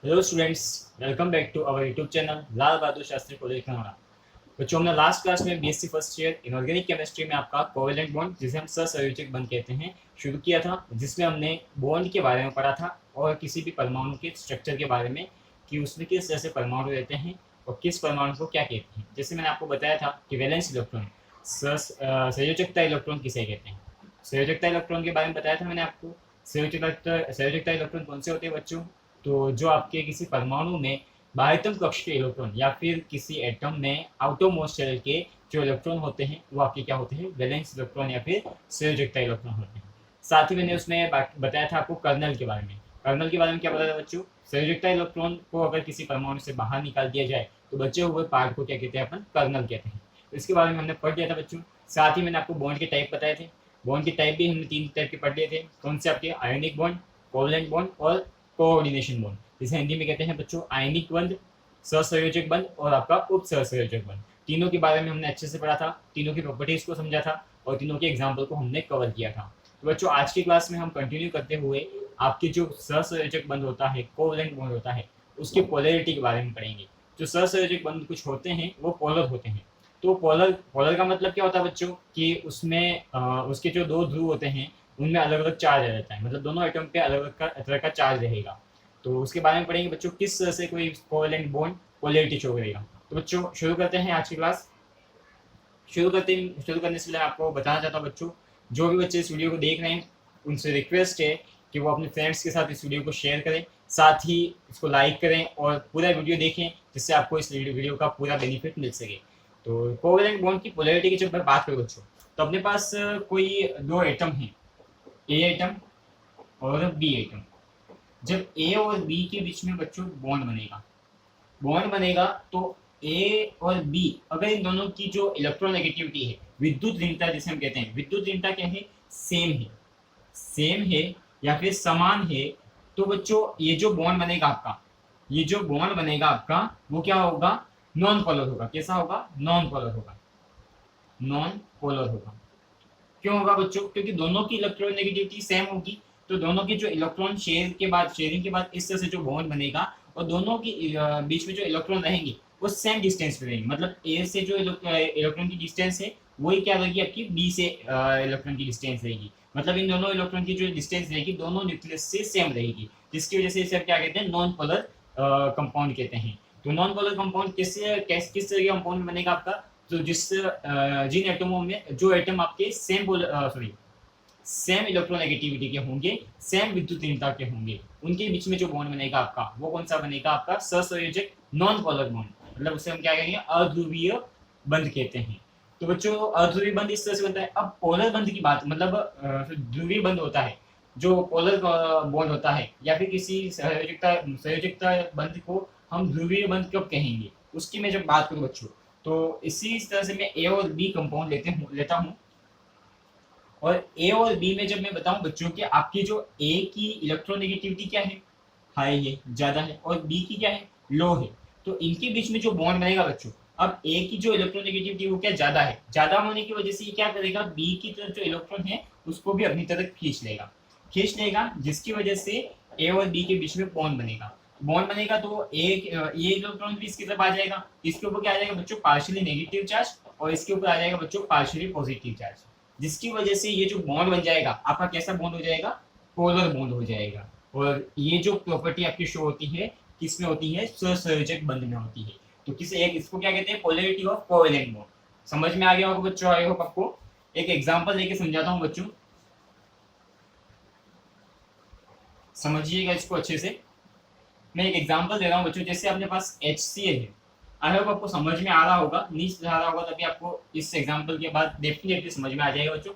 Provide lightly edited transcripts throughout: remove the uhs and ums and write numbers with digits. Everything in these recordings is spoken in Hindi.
Hello students, welcome back to our YouTube channel Lal Bahadur Shastri college Khanaura. बच्चों, हमने लास्ट क्लास में BSc first year inorganic chemistry में आपका कोवेलेंट बॉन्ड, जिसे हम सहसंयोजक बंध कहते हैं, शुरू किया था, जिसमें हमने बॉन्ड के बारे में पढ़ा था और किसी भी परमाणु के स्ट्रक्चर के बारे में कि उसमें किस तरह से परमाणु रहते हैं और किस परमाणु को क्या कहते हैं। जैसे मैंने आपको बताया था कि वैलेंस इलेक्ट्रॉन, संयोजकता इलेक्ट्रॉन किसे कहते हैं। संयोजकता इलेक्ट्रॉन के बारे में बताया था मैंने आपको। संयोजकता इलेक्ट्रॉन कौन से होते हैं बच्चों? तो जो आपके किसी परमाणु में बाह्यतम कक्ष के इलेक्ट्रॉन या फिर किसी एटम में आउटरमोस्ट शेल के जो इलेक्ट्रॉन होते हैं वो आपके क्या होते हैं? वैलेंस इलेक्ट्रॉन या फिर संयोजकता इलेक्ट्रॉन होते हैं। साथ ही मैंने उसमें बताया था आपको कर्नल के बारे में। कर्नल के बारे में क्या बताया था बच्चों? संयोजकता इलेक्ट्रॉन को अगर किसी परमाणु से बाहर निकाल दिया जाए तो बचे हुए पार्ट को क्या कहते हैं? अपन कर्नल कहते हैं। तो इसके बारे में हमने पढ़ लिया था बच्चों। साथ ही मैंने आपको बॉन्ड के टाइप बताए थे। बॉन्ड के टाइप भी हमने 3 टाइप के पढ़ लिए थे। कौन से? आपके आयोनिक बॉन्ड, कोवलेंट बॉन्ड और कोऑर्डिनेशन बॉन्ड, जिसे हिंदी में कहते हैं बच्चों आयनिक बंध, सहसंयोजक बंध और आपका उप सहसंयोजक बंध। तीनों के बारे में हमने अच्छे से पढ़ा था, तीनों की प्रॉपर्टीज को समझा था और तीनों के एग्जाम्पल को हमने कवर किया था। तो बच्चों, आज की क्लास में हम कंटिन्यू करते हुए आपके जो सहसंयोजक बंध होता है, कोवलेंट बॉन्ड होता है, उसकी पोलैरिटी के बारे में पढ़ेंगे। जो सहसंयोजक बंध कुछ होते हैं वो पोलर होते हैं। तो पोलर पोलर का मतलब क्या होता है बच्चों? कि उसमें उसके जो दो ध्रुव होते हैं उनमें अलग अलग चार्ज आ जाता है, मतलब दोनों एटम पे अलग अलग तरह का चार्ज रहेगा। तो उसके बारे में पढ़ेंगे बच्चों, किस तरह से कोई कोवेलेंट बॉन्ड पोलैरिटी शो करेगा। तो बच्चों, शुरू करते हैं आज की क्लास। शुरू करने से पहले आपको बताना चाहता हूँ बच्चों, जो भी बच्चे इस वीडियो को देख रहे हैं उनसे रिक्वेस्ट है कि वो अपने फ्रेंड्स के साथ इस वीडियो को शेयर करें, साथ ही इसको लाइक करें और पूरा वीडियो देखें, जिससे आपको इस वीडियो का पूरा बेनिफिट मिल सके। तो कोवेलेंट बॉन्ड की पोलैरिटी की जब मैं बात करूँ बच्चों, तो अपने पास कोई दो एटम है, ए एटम और बी एटम। जब ए और बी के बीच में बच्चों बॉन्ड बनेगा तो ए और बी, अगर इन दोनों की जो इलेक्ट्रोनेगेटिविटी है, विद्युत ऋणता जिसे हम कहते हैं, विद्युत ऋणता क्या है? सेम है या फिर समान है, तो बच्चों ये जो बॉन्ड बनेगा आपका वो क्या होगा? नॉन पोलर होगा। कैसा होगा? नॉन पोलर होगा। क्यों होगा बच्चों? क्योंकि दोनों की इलेक्ट्रोनेगेटिविटी सेम होगी। तो दोनों के जो इलेक्ट्रॉन शेयरिंग के बाद इस तरह से जो बॉन्ड बनेगा और दोनों की बीच में जो इलेक्ट्रॉन रहेंगे वो सेम डिस्टेंस पे रहेंगे। मतलब ए से जो इलेक्ट्रॉन की डिस्टेंस है वही क्या रहेगी? आपकी बी से इलेक्ट्रॉन की डिस्टेंस रहेगी। मतलब इन दोनों इलेक्ट्रॉन की जो डिस्टेंस रहेगी दोनों न्यूक्लियस से सेम रहेगी, जिसकी वजह से इसे क्या कहते हैं? नॉन पोलर कंपाउंड कहते हैं। तो नॉन पोलर कंपाउंड किस तरह का कंपाउंड बनेगा आपका? तो जिन एटमों में जो एटम आपके सेम इलेक्ट्रोनेगेटिविटी के होंगे, सेम विद्युत ऋणता के होंगे, उनके बीच में जो बॉन्ड बनेगा आपका वो कौन सा बनेगा? आपका सहसंयोजक नॉन पोलर बॉन्ड। मतलब उसे हम क्या कहेंगे? अध्रुवीय बंध कहते हैं। तो बच्चों, अध्रुवीय बंध इस तरह से बनता है। अब पोलर बंध की बात, मतलब ध्रुवीय बंध होता है जो पोलर बॉन्ड होता है, या फिर किसी संयोजकता बंध को हम ध्रुवीय बंध कब कहेंगे, उसकी मैं जब बात करूं बच्चों, तो इसी तरह से मैं ए और बी कंपाउंड लेता हूँ। और ए और बी में जब मैं बताऊं बच्चों कि आपकी जो ए की इलेक्ट्रोनेगेटिविटी क्या है? हाई है, ज्यादा है, और बी की क्या है? लो है। तो इनके बीच में जो बॉन्ड बनेगा बच्चों, अब ए की जो इलेक्ट्रोनेगेटिविटी वो क्या? ज्यादा है। ज्यादा होने की वजह से ये क्या करेगा? बी की तरफ जो इलेक्ट्रॉन है उसको भी अपनी तरफ खींच लेगा, जिसकी वजह से ए और बी के बीच में बॉन्ड बनेगा। तो ये इलेक्ट्रॉन भी इसकी तरफ आ जाएगा। इसके ऊपर क्या आ जाएगा बच्चों? पार्शियली नेगेटिव चार्ज, और इसके ऊपर आ जाएगा बच्चों पार्शियली पॉजिटिव चार्ज, जिसकी वजह से ये जो बॉन्ड बन जाएगा आपका कैसा बॉन्ड हो जाएगा? पोलर बॉन्ड हो जाएगा। और ये जो प्रॉपर्टी आपकी शो होती है किसमें होती है? सहसंयोजक बंध में होती है। तो इसको क्या कहते हैं? Polarity of covalent bond. समझ में आ गया होगा बच्चों? आई होप आपको। एक एग्जांपल लेके समझाता हूँ बच्चों, समझिएगा इसको अच्छे से। मैं एक एग्जांपल दे रहा हूँ बच्चों, जैसे अपने पास HCl है। आई होप आपको समझ में आ रहा होगा, नहीं समझ आ रहा होगा तभी आपको इस एग्जांपल के बाद डेफिनेटली समझ में आ जाएगा बच्चों।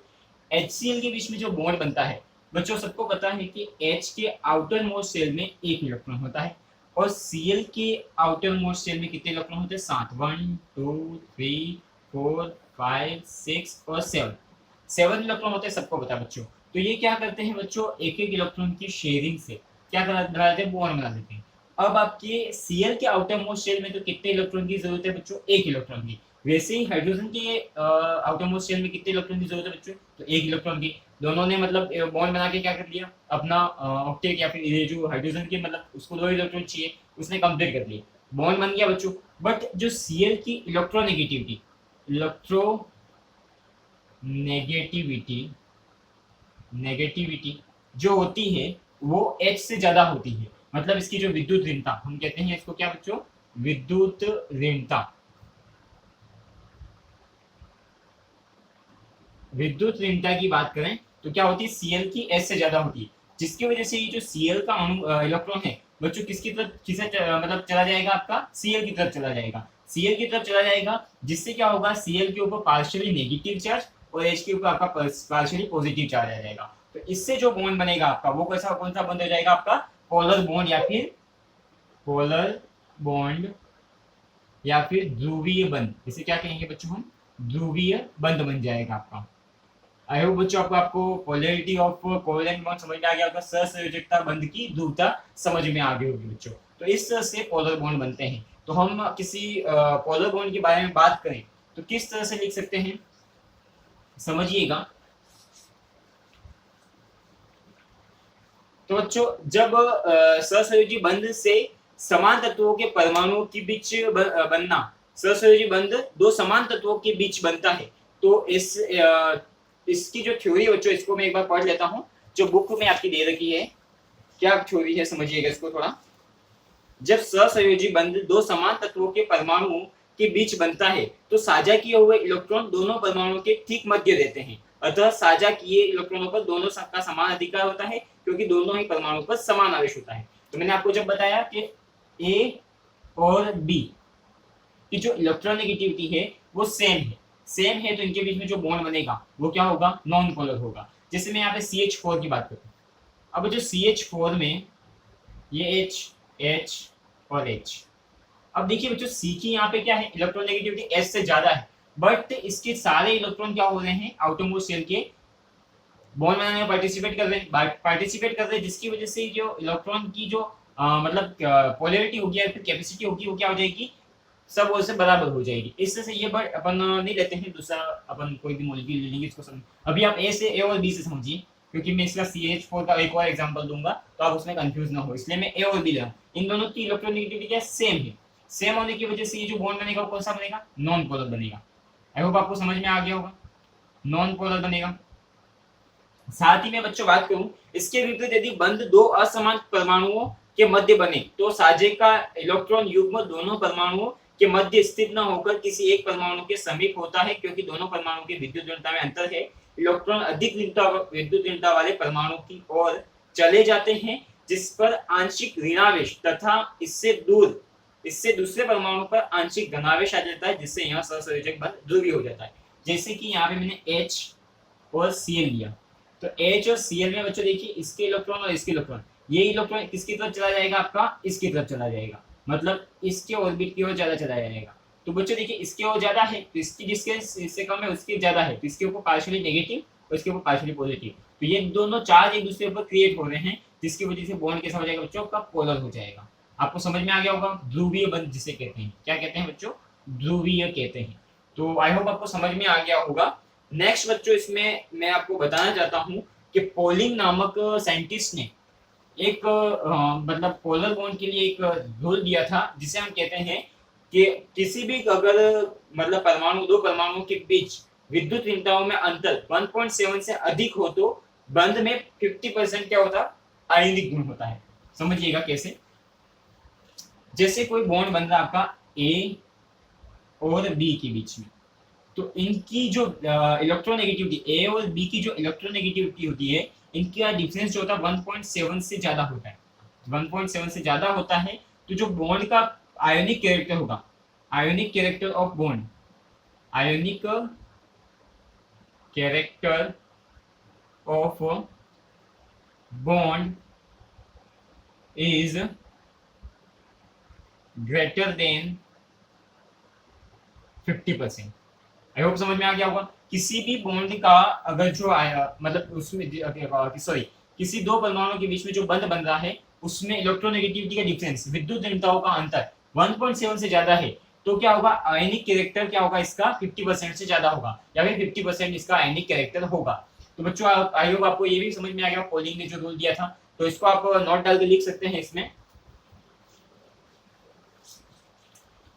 HCl के बीच में जो बॉन्ड बनता है बच्चों, सबको पता है कि H के आउटर मोस्ट शेल में एक इलेक्ट्रॉन होता है और Cl के आउटर मोस्ट शेल में कितने इलेक्ट्रॉन होते हैं? 7। 1 2 3 4 5 6 और 7 इलेक्ट्रॉन होते हैं, सबको पता है बच्चों। तो ये क्या करते हैं बच्चों? एक एक इलेक्ट्रॉन की शेयरिंग से क्या बना देते हैं? बॉन्ड बना देते हैं। अब आपके Cl के आउटर मोस्ट शेल में तो कितने इलेक्ट्रॉन की जरूरत है बच्चों? एक इलेक्ट्रॉन की। वैसे ही हाइड्रोजन के आउटर मोस्ट शेल में कितने इलेक्ट्रॉन की जरूरत है बच्चों? तो एक इलेक्ट्रॉन की। दोनों ने मतलब बॉन्ड बना के क्या कर लिया, अपना ऑक्टेट या फिर ये जो हाइड्रोजन के मतलब उसको 2 इलेक्ट्रॉन चाहिए उसने कंप्लीट कर लिया, बॉन्ड बन गया बच्चों। बट जो Cl की इलेक्ट्रोनेगेटिविटी जो होती है वो H से ज्यादा होती है, मतलब इसकी जो विद्युत ऋणता, हम कहते हैं इसको क्या बच्चों, विद्युत ऋणता। विद्युत ऋणता की बात करें तो क्या होती है, Cl की H से ज्यादा होती है, जिसकी वजह से ये जो Cl का अणु इलेक्ट्रॉन है बच्चों किसकी तरफ मतलब चला जाएगा, आपका Cl की तरफ चला जाएगा, Cl की तरफ चला जाएगा, जिससे क्या होगा, Cl के ऊपर पार्शियली नेगेटिव चार्ज और H के ऊपर आपका पार्शियली पॉजिटिव चार्ज आ जाएगा। तो इससे जो बॉन्ड बनेगा आपका वो कैसा, कौन सा बॉन्ड हो जाएगा आपका, पोलर बॉन्ड या फिर ध्रुवीय बंध, इसे क्या कहेंगे बच्चों हम, ध्रुवीय बंध बन जाएगा आपका। आई होप बच्चों आपको पोलैरिटी ऑफ कोवेलेंट बॉन्ड समझ में आ गया होगा, सहसंयोजकता बंध की ध्रुवता समझ में आ गई होगी बच्चों। तो इस तरह से पोलर बॉन्ड बनते हैं। तो हम किसी पोलर बॉन्ड के बारे में बात करें तो किस तरह से लिख सकते हैं, समझिएगा। तो बच्चों जब सहसंयोजी बंध से समान तत्वों के परमाणुओं के बीच बनना, सहसंयोजी बंध दो समान तत्वों के बीच बनता है, तो इसकी जो थ्योरी बच्चों, इसको मैं एक बार पढ़ लेता हूँ, जो बुक में आपकी दे रखी है, क्या थ्योरी है समझिएगा इसको थोड़ा। जब सहसंयोजी बंध दो समान तत्वों के परमाणुओं के बीच बनता है तो साझा किए हुए इलेक्ट्रॉन दोनों परमाणुओं के ठीक मध्य रहते हैं, अतः साझा किए इलेक्ट्रॉनों पर दोनों का समान अधिकार होता है क्योंकि दोनों ही परमाणु पर समान आवेश होता है। तो मैंने आपको जब बताया कि ए और बी की जो इलेक्ट्रोनेगेटिविटी है वो सेम है तो इनके बीच में जो बॉन्ड बनेगा वो क्या होगा, नॉन पोलर होगा। जैसे मैं यहाँ पे CH4 की बात करता हूँ, अब जो CH4 में ये H और H, अब देखिए बच्चों C की यहाँ पे क्या है, इलेक्ट्रोनेगेटिविटी H से ज्यादा है, बट इसके सारे इलेक्ट्रॉन क्या हो रहे हैं, आउटरमोस्ट शेल के बॉन्ड बनाने में पार्टिसिपेट कर रहे हैं, जिसकी वजह से जो इलेक्ट्रॉन की जो मतलब पोलैरिटी होगी या फिर कैपेसिटी होगी वो क्या हो जाएगी, सब ओर से बराबर हो जाएगी। इस तरह से ये बट अपन नहीं लेते हैं, दूसरा अपन कोई भी मॉलिक्यूल ले लेंगे इसको समझ। अभी आप ए और बी से समझिए, क्योंकि मैं इसका CH4 का एक और एग्जांपल दूंगा तो आप उसमें कंफ्यूज ना हो, इसलिए मैं ए और बी ले रहा हूँ। इन दोनों की इलेक्ट्रोनेगेटिविटी क्या सेम है, सेम होने की वजह से ये जो बॉन्ड बनेगा वो कौन सा बनेगा, नॉन पोलर बनेगा। आई होप आपको समझ में आ गया होगा, नॉन पोलर बनेगा। साथ ही में बच्चों बात करूं, इसके विपरीत यदि बंध दो असमान परमाणुओं के मध्य बने तो साझे का इलेक्ट्रॉन युग्म दोनों परमाणुओं के मध्य स्थित न होकर किसी एक परमाणु के समीप होता है, क्योंकि दोनों परमाणु की विद्युत ऋणता में अंतर है। इलेक्ट्रॉन अधिक विद्युत ऋणता वाले परमाणु की ओर चले जाते हैं, जिस पर आंशिक ऋणावेश तथा इससे दूसरे परमाणु पर आंशिक धनावेश आ जाता है, जिससे यहाँ सहसंयोजक बंध ध्रुवीय हो जाता है। जैसे कि यहाँ पे मैंने H और Cl लिया, तो H और Cl में बच्चों देखिए इसके इलेक्ट्रॉन और इसके इलेक्ट्रॉन, ये इलेक्ट्रॉन किसकी तरफ चला जाएगा, आपका इसकी तरफ चला जाएगा, मतलब इसके ऑर्बिट की ओर ज्यादा चला जाएगा। तो बच्चों देखिए इसके ओर ज्यादा है तो इसकी जिसके इससे कम है उसकी ज्यादा है, तो इसके ऊपर पार्शियली नेगेटिव और इसके ऊपर पार्शियली पॉजिटिव, तो ये दोनों चार्ज एक दूसरे ऊपर क्रिएट हो रहे हैं, जिसकी वजह से बॉन्ड कैसा हो जाएगा बच्चों, आपका पोलर हो जाएगा। आपको समझ में आ गया होगा, ध्रुवीय बंध जिसे कहते हैं, क्या कहते हैं बच्चों, ध्रुवीय कहते हैं। तो आई होप आपको समझ में आ गया होगा। नेक्स्ट बच्चों इसमें मैं आपको बताना चाहता हूँ कि पोलिंग नामक साइंटिस्ट ने एक मतलब पोलर बॉन्ड के लिए एक रूल दिया था, जिसे हम कहते हैं कि किसी भी अगर मतलब दो परमाणुओं के बीच विद्युत ऋणताओं में अंतर 1.7 से अधिक हो तो बंध में 50% क्या होता, आयनिक गुण होता है। समझिएगा कैसे, जैसे कोई बॉन्ड बन रहा आपका ए और बी के बीच में, तो इनकी जो इलेक्ट्रोनेगेटिविटी ए और बी की जो इलेक्ट्रोनेगेटिविटी होती है, इनका डिफरेंस जो होता है 1.7 से ज्यादा होता है, 1.7 से ज्यादा होता है। तो जो बॉन्ड का आयोनिक कैरेक्टर होगा, ionic character of bond, ionic character of bond is greater than 50%। I hope समझ में आ गया होगा। किसी भी बॉन्ड का अगर जो मतलब उसमें सॉरी किसी दो परमाणुओं के बीच में जो बंध बन रहा है उसमें इलेक्ट्रोनेगेटिविटी का डिफरेंस, विद्युत ऋणताओं का अंतर 1.7 से ज्यादा है, तो क्या होगा, आयनिक कैरेक्टर क्या होगा इसका 50% से ज्यादा होगा, या फिर 50% इसका आयनिक कैरेक्टर होगा। तो बच्चों आई होप आपको ये भी समझ में आ गया पोलिंग ने जो रूल दिया था, तो इसको आप नोट डाल के लिख सकते हैं इसमें।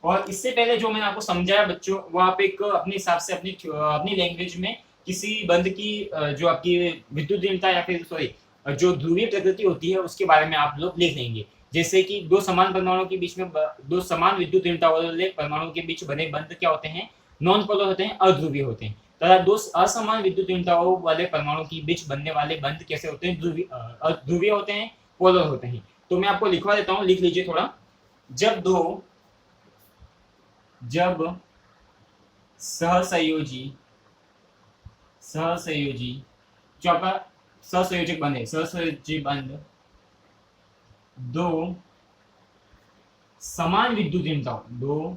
और इससे पहले जो मैंने आपको समझाया बच्चों, वो आप एक अपने हिसाब से अपनी लैंग्वेज में किसी बंद की जो आपकी विद्युत भिन्नता या फिर सॉरी जो ध्रुवीय प्रकृति होती है उसके बारे में आप लोग लिख लेंगे। जैसे कि दो समान परमाणुओं के बीच में दो समान विद्युत भिन्नता वाले परमाणुओं के बीच बने बंध क्या होते हैं, नॉन पोलर होते हैं, अध्रुवीय होते हैं। तथा दो असमान विद्युत भिन्नताओं वाले परमाणुओं के बीच बनने वाले बंध कैसे होते हैं, ध्रुवीय होते हैं, पोलर होते हैं। तो मैं आपको लिखवा देता हूँ, लिख लीजिए थोड़ा। जब सहसंयोजी जो आपका सहसंयोजक बंध है, सहसंयोजी बंध दो समान विद्युत भिन्नताओं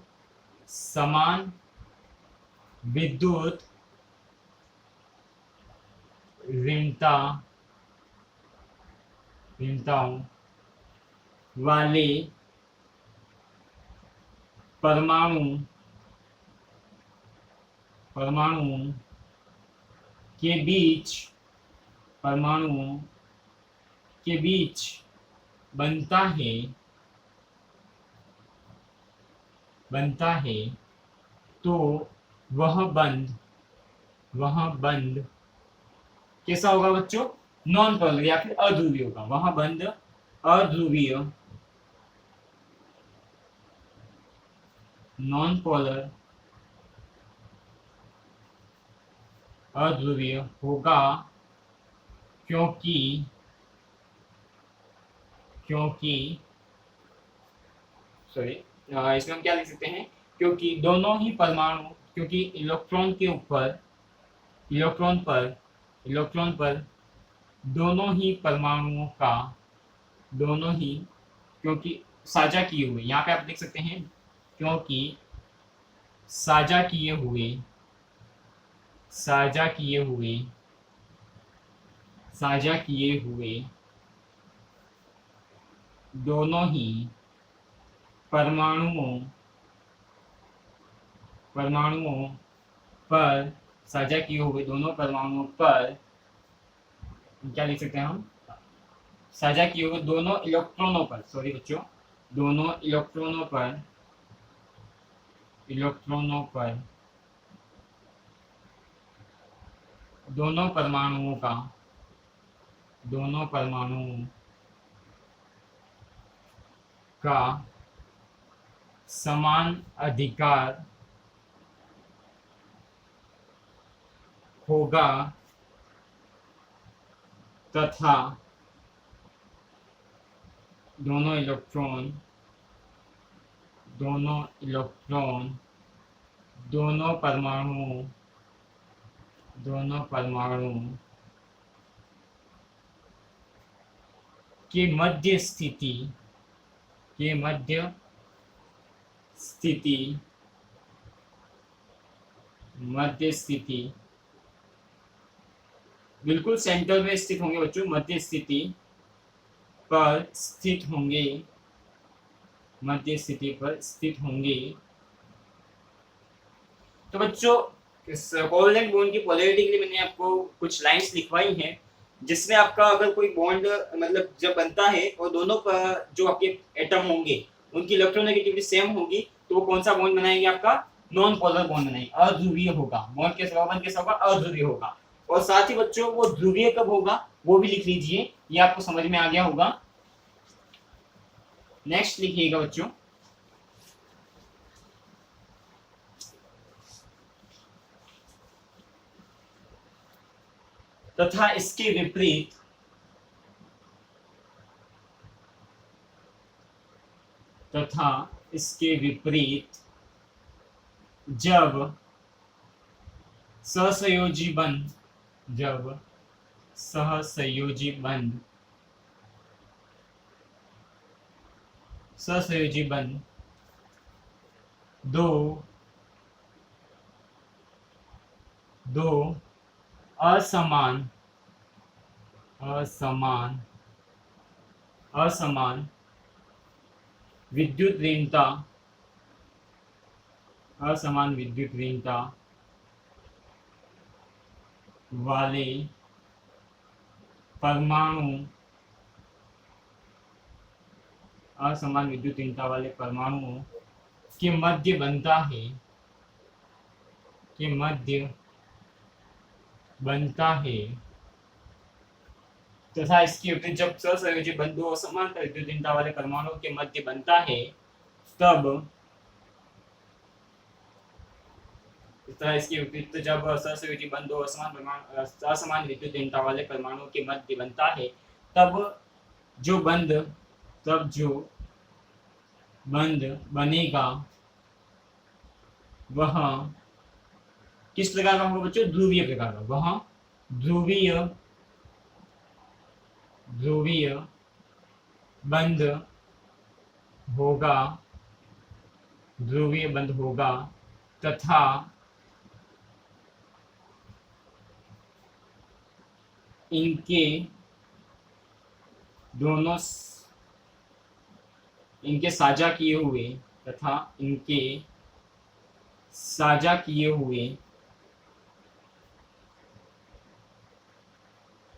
वाले परमाणुओं के बीच बनता है तो वह बंध कैसा होगा बच्चों, नॉन पोलर या फिर अध्रुवीय होगा। वह बंध अध्रुवीय, नॉन पोलर अध्रुवीय होगा क्योंकि सॉरी इसमें हम क्या लिख सकते हैं, क्योंकि दोनों ही परमाणु, क्योंकि इलेक्ट्रॉन पर दोनों ही परमाणुओं का क्योंकि साझा किए हुए, यहाँ पे आप लिख सकते हैं क्योंकि साझा किए हुए दोनों ही परमाणुओं पर साझा किए हुए दोनों परमाणुओं पर क्या लिख सकते हैं हम, साझा किए हुए दोनों इलेक्ट्रॉनों पर, सॉरी बच्चों, दोनों इलेक्ट्रॉनों पर दोनों परमाणुओं का समान अधिकार होगा तथा दोनों इलेक्ट्रॉन दोनों परमाणुओं के मध्य स्थिति बिल्कुल सेंटर में स्थित होंगे बच्चों, मध्य स्थिति पर स्थित होंगे। तो बच्चों इस कोवैलेंट बॉन्ड की पोलैरिटी के लिए मैंने आपको कुछ लाइंस लिखवाई हैं, जिसमें आपका अगर कोई बॉन्ड मतलब जब बनता है और दोनों पर जो आपके एटम होंगे उनकी इलेक्ट्रोनेगेटिविटी सेम होगी, तो वो कौन सा बॉन्ड बनाएंगे, आपका नॉन पोलर बॉन्ड बनाएंगे, अध्रुवीय होगा। बॉन्ड कैसा होगा, अध्रुवीय होगा। और साथ ही बच्चों वो ध्रुवीय कब होगा वो भी लिख लीजिए, ये आपको समझ में आ गया होगा। नेक्स्ट लिखिएगा बच्चों, तथा इसके विपरीत जब सहसंयोजी बंध दो असमान विद्युत ऋणता वाले परमाणु असमान विद्युतीनता वाले परमाणुओं के मध्य बनता है, के मध्य बनता है तथा इसके विपरीत जब सहसंयोजी बंध दो असमान विद्युतीनता वाले परमाणुओं के मध्य बनता है तब तथा इसके विपरीत जब सहसंयोजी बंध दो असमान विद्युतीनता वाले परमाणुओं के मध्य बनता है तब जो बंध बनेगा वह किस प्रकार का होगा बच्चों? ध्रुवीय प्रकार का। वह ध्रुवीय बंध होगा, ध्रुवीय बंध होगा तथा इनके दोनों इनके साझा किए हुए तथा इनके साझा किए हुए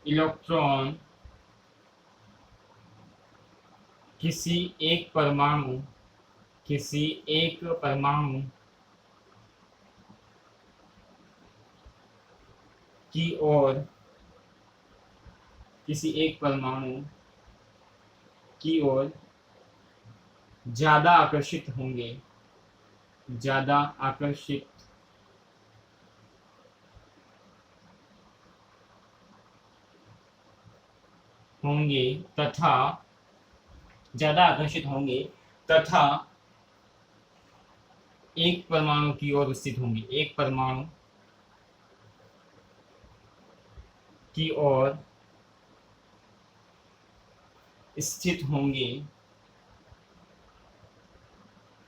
इलेक्ट्रॉन किसी एक परमाणु की ओर ज्यादा आकर्षित होंगे तथा एक परमाणु की ओर स्थित होंगे, एक परमाणु की ओर स्थित होंगे,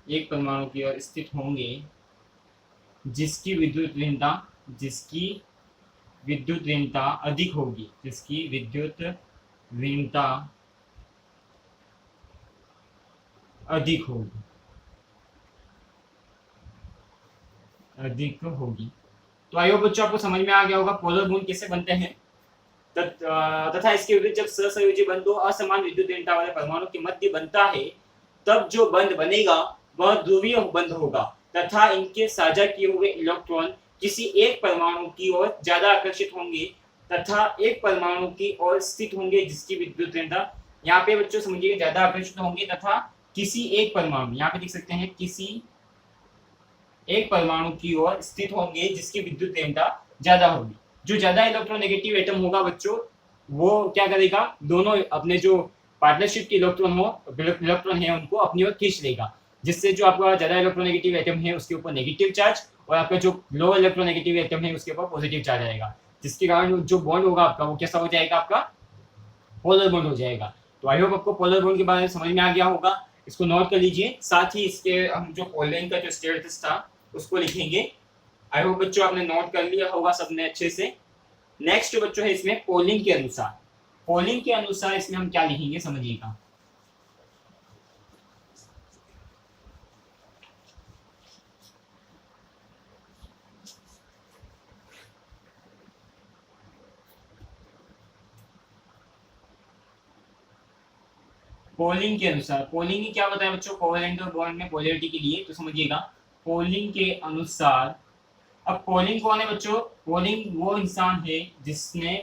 एक परमाणु की ओर स्थित होंगे जिसकी विद्युत ऋणता अधिक होगी, जिसकी विद्युत ऋणता अधिक होगी। तो आई होप बच्चों आपको समझ में आ गया होगा पोलर बॉन्ड कैसे बनते हैं तथा इसके विपरीत जब सहसंयोजी बंध दो असमान विद्युत ऋणता वाले परमाणु के मध्य बनता है तब जो बंध बनेगा वह ध्रुवीय बंध होगा तथा इनके साझा किए हुए इलेक्ट्रॉन किसी एक परमाणु की ओर ज्यादा आकर्षित होंगे तथा एक परमाणु की ओर स्थित होंगे जिसकी विद्युत ऋणता, यहाँ पे बच्चों समझिए ज्यादा आकर्षित होंगे तथा किसी एक परमाणु, यहाँ पे देख सकते हैं किसी एक परमाणु की ओर स्थित होंगे जिसकी विद्युत ऋणता ज्यादा होगी। जो ज्यादा इलेक्ट्रोनेगेटिव एटम होगा बच्चों वो क्या करेगा, दोनों अपने जो पार्टनरशिप के इलेक्ट्रॉन है उनको अपनी ओर खींच लेगा, जिससे जो आपका ज्यादा इलेक्ट्रोनेगेटिव एटम है उसके ऊपर नेगेटिव चार्ज और आपका जो लो इलेक्ट्रोनेगेटिव एटम है उसके ऊपर पॉजिटिव चार्ज आएगा, जिसके कारण जो बॉन्ड होगा आपका वो कैसा हो जाएगा, आपका पोलर बॉन्ड हो जाएगा। तो आई होप आपको पोलर बॉन्ड के बारे में समझ में आ गया होगा, इसको नोट कर लीजिए। साथ ही इसके हम जो पोलैंड का जो स्टेटस था उसको लिखेंगे। आई होप बच्चों आपने नोट कर लिया होगा सबने अच्छे से। नेक्स्ट बच्चों है इसमें पोलिंग के अनुसार इसमें हम क्या लिखेंगे समझिएगा। पोलिंग के अनुसार, पोलिंग क्या बताया बच्चों, कोवेलेंट और बॉन्ड में पोलैरिटी के लिए, तो समझिएगा पोलिंग के अनुसार। अब पोलिंग कौन है बच्चों, पोलिंग वो इंसान है जिसने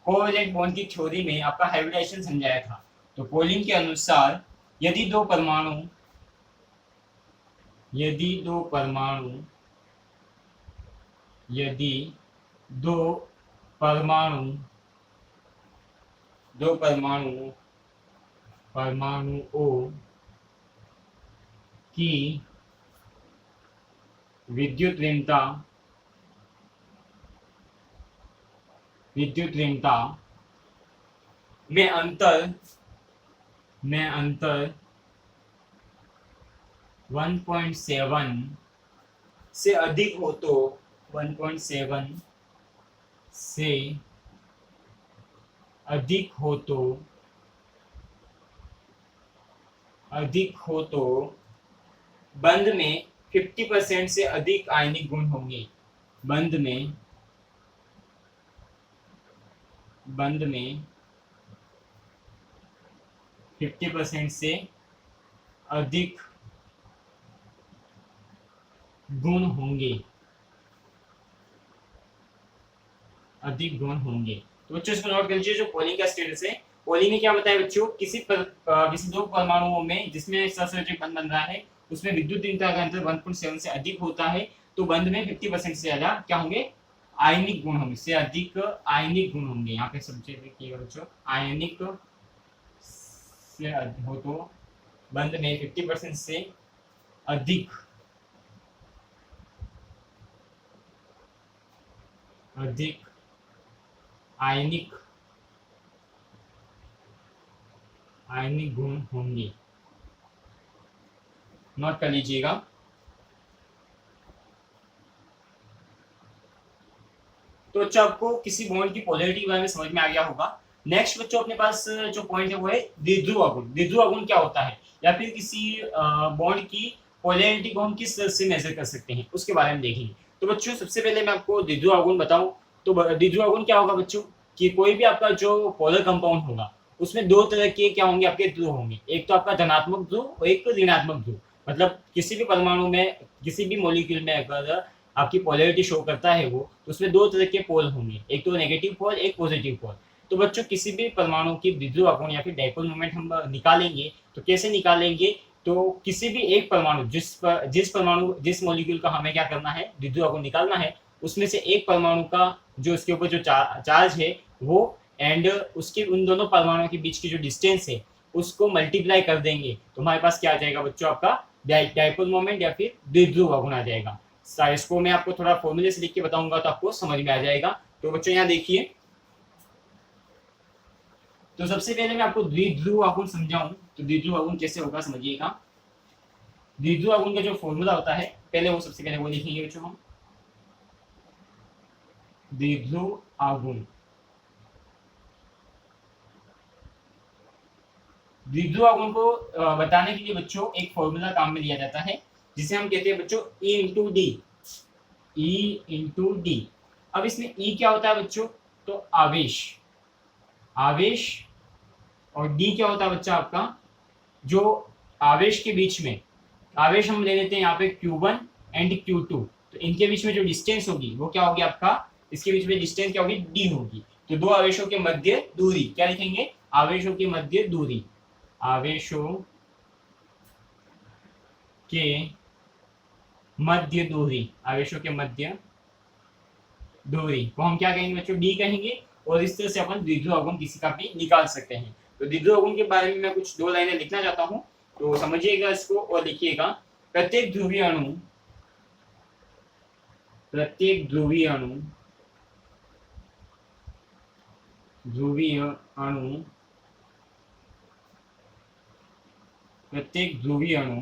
कोवेलेंट बॉन्ड की थ्योरी में आपका हाइब्रिडाइजेशन समझाया था। तो पोलिंग के अनुसार यदि दो परमाणु परमाणुओं की विद्युत ऋणता में अंतर 1.7 से अधिक हो तो 1.7 से अधिक हो तो बंध में 50% से अधिक आयनिक गुण होंगे। बंध में 50% से अधिक गुण होंगे, अधिक गुण होंगे। तो बच्चों इसको नोट कर लीजिए, जो पोलिंग का स्टेटस है, पोलिंग ने क्या बताया बच्चों, किसी दो परमाणुओं में जिसमें सहसंयोजक बंध बन रहा है उसमें विद्युत तीव्रता का अंतर 1.7 से अधिक होता है, तो बंध में 50% से ज्यादा क्या होंगे, आयनिक गुण होंगे, से अधिक आयनिक गुण होंगे। यहाँ पे सब्जेक्ट लिखिएगा बच्चों, आयनिक से हो तो बंध में 50% से अधिक अधिक आयनिक आयनिक गुण होंगे। नोट कर लीजिएगा। तो बच्चों आपको किसी बॉन्ड की पोलैरिटी के बारे में समझ में आ गया होगा। नेक्स्ट बच्चों अपने पास जो पॉइंट है वो है द्विध्रुव आघूर्ण। द्विध्रुव आघूर्ण क्या होता है, या फिर किसी बॉन्ड की पोलैरिटी को हम किस तरह से मेजर कर सकते हैं, उसके बारे में देखेंगे। तो बच्चों सबसे पहले मैं आपको द्विध्रुव आघूर्ण बताऊं तो द्विध्रुव आघूर्ण क्या होगा बच्चों, कि कोई भी आपका जो पोलर कंपाउंड होगा उसमें दो तरह के क्या होंगे, आपके ध्रुव होंगे। एक तो आपका धनात्मक ध्रुव और एक तो ऋणात्मक ध्रुव। मतलब किसी भी परमाणु में, किसी भी मॉलिक्यूल में अगर आपकी पोलैरिटी शो करता है वो, तो उसमें दो तरह के पोल होंगे, एक तो नेगेटिव पोल, एक पॉजिटिव पोल। तो बच्चों किसी भी परमाणु की द्विध्रुव आघूर्ण या फिर डाइपोल मोमेंट हम निकालेंगे तो कैसे निकालेंगे, तो किसी भी एक परमाणु जिस मॉलिक्यूल का हमें क्या करना है, द्विध्रुव आघूर्ण निकालना है, उसमें से एक परमाणु का जो उसके ऊपर जो चार्ज है वो, एंड उसके उन दोनों परमाणुओं के बीच की जो डिस्टेंस है उसको मल्टीप्लाई कर देंगे, तो हमारे पास क्या आ जाएगा बच्चों, आपका डाइपोल मोमेंट या फिर द्विध्रुव आघूर्ण आ जाएगा। इसको मैं आपको थोड़ा फॉर्मूले से लिख के बताऊंगा तो आपको समझ में आ जाएगा। तो बच्चों यहाँ देखिए, तो सबसे पहले मैं आपको द्विध्रुव आघूर्ण समझाऊं तो द्विध्रुव आघूर्ण कैसे होगा समझिएगा। द्विध्रुव आघूर्ण का जो फॉर्मूला होता है, पहले वो सबसे पहले वो लिखेंगे बच्चों हम। द्विध्रुव आघूर्ण, द्विध्रुव आघूर्ण को बताने के लिए बच्चों एक फॉर्मूला काम में लिया जाता है, जिसे हम कहते हैं बच्चों E into D. E into D. अब इसमें E क्या होता है बच्चों, तो आवेश, आवेश, और डी क्या होता है बच्चा आपका, जो आवेश के बीच में, आवेश हम ले लेते हैं यहाँ पे Q1 एंड Q2, तो इनके बीच में जो डिस्टेंस होगी वो क्या होगी आपका, इसके बीच में डिस्टेंस क्या होगी, डी होगी। तो दो आवेशों के मध्य दूरी क्या लिखेंगे, आवेशों के मध्य दूरी, आवेशों के मध्य दूरी, आवेशों के मध्य दूरी को हम क्या कहेंगे बच्चों, डी कहेंगे। और इस तरह से अपन द्विध्रुव आघूर्ण किसी का भी निकाल सकते हैं। तो द्विध्रुव आघूर्ण के बारे में मैं कुछ दो लाइनें लिखना चाहता हूँ, तो समझिएगा इसको और लिखिएगा। प्रत्येक ध्रुवीय अणु, प्रत्येक ध्रुवीय अणु, ध्रुवीय अणु, प्रत्येक ध्रुवीय अणु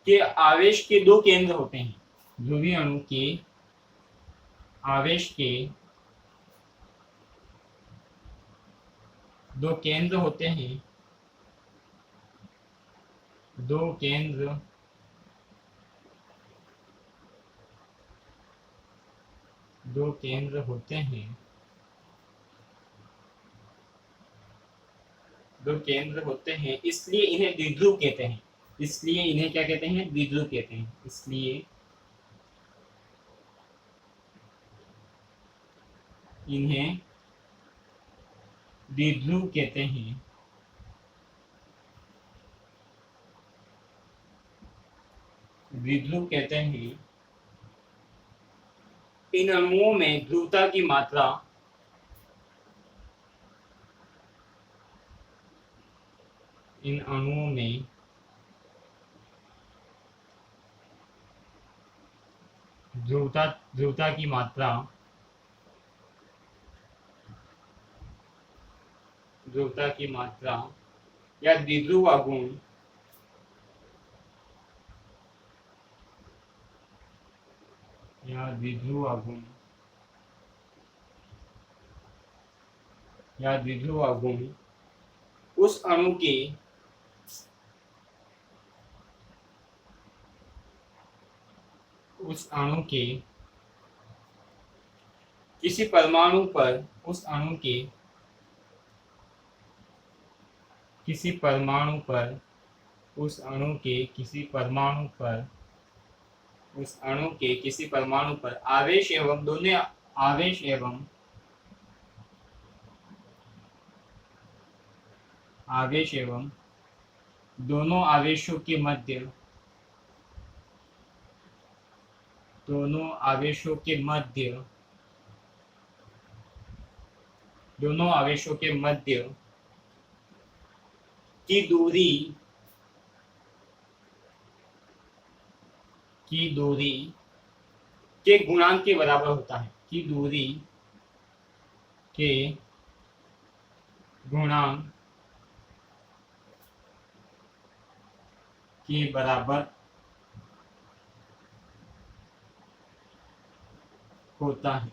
के आवेश के दो केंद्र होते हैं। ध्रुवीय अणु के आवेश के दो केंद्र होते हैं, दो केंद्र दो केंद्र होते हैं, दो केंद्र होते हैं, इसलिए इन्हें द्विध्रुव कहते हैं। इसलिए इन्हें क्या कहते हैं, द्विध्रुव कहते हैं। इसलिए इन्हें द्विध्रुव कहते हैं। द्विध्रुव कहते हैं। इन अणुओं में ध्रुवता की मात्रा, इन अणुओं में ध्रुवता की मात्रा, ध्रुवता की मात्रा या द्विध्रुव आघूर्ण, या द्विध्रुव आघूर्ण, या द्विध्रुव आघूर्ण उस अणु के, उस अणु के किसी परमाणु पर, उस अणु के किसी परमाणु पर उस अणु के किसी परमाणु पर उस अणु के किसी परमाणु पर आवेश एवं दोनों आवेश एवं आवेश एवं दोनों आवेशों के मध्य दोनों आवेशों के मध्य दोनों आवेशों के मध्य की दूरी के गुणांक के बराबर होता है, की दूरी के गुणांक के बराबर होता है।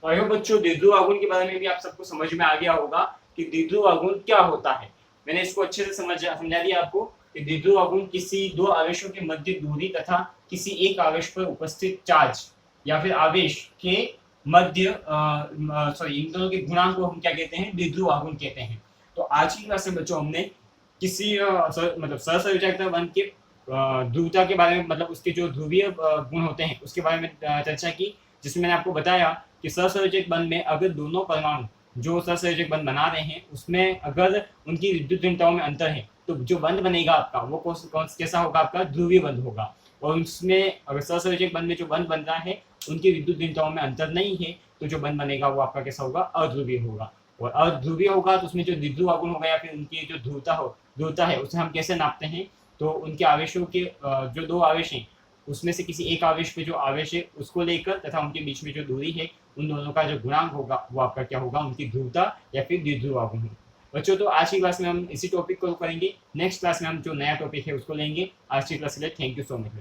तो बच्चों द्विध्रुव आघूर्ण के बारे में भी आप सबको समझ में आ गया होगा कि द्विध्रुव आघूर्ण क्या होता है। मैंने इसको अच्छे से समझा दिया आपको कि द्विध्रुव आघूर्ण किसी दो आवेशों के मध्य दूरी तथा किसी एक आवेश पर उपस्थित चार्ज या फिर आवेश के मध्य इन दोनों के गुणांक को हम क्या कहते हैं, द्विध्रुव आघूर्ण कहते हैं। तो आज की क्लास में बच्चों हमने किसी मतलब सहसंयोजकता बंध के ध्रुवता के बारे में, मतलब उसके जो ध्रुवीय गुण होते हैं उसके बारे में चर्चा की, जिसमें मैंने आपको बताया कि सहसंयोजक बंध में अगर दोनों परमाणु जो सहसंयोजक बंध बना रहे हैं उसमें अगर उनकी विद्युत भिन्नताओं में अंतर है तो जो बंध बनेगा आपका वो कैसा होगा, आपका ध्रुवीय बंध होगा। और उसमें अगर सहसंयोजक बंध में जो बंध बन रहा है उनकी विद्युत भिन्नताओं में अंतर नहीं है तो जो बंध बनेगा वो आपका कैसा होगा, अध्रुवीय होगा। और अध्रुवीय होगा तो उसमें जो द्विध्रुव आघूर्ण होगा या फिर उनकी जो ध्रुवता है उसे हम कैसे नापते हैं, तो उनके आवेशों के जो दो आवेश हैं उसमें से किसी एक आवेश पे जो आवेश है उसको लेकर तथा उनके बीच में जो दूरी है उन दोनों का जो गुणांक होगा वो आपका क्या होगा, उनकी ध्रुवता या फिर द्विध्रुव आघूर्ण। बच्चों तो आज की क्लास में हम इसी टॉपिक को करेंगे, नेक्स्ट क्लास में हम जो नया टॉपिक है उसको लेंगे। आज की क्लास के लिए थैंक यू सो मच।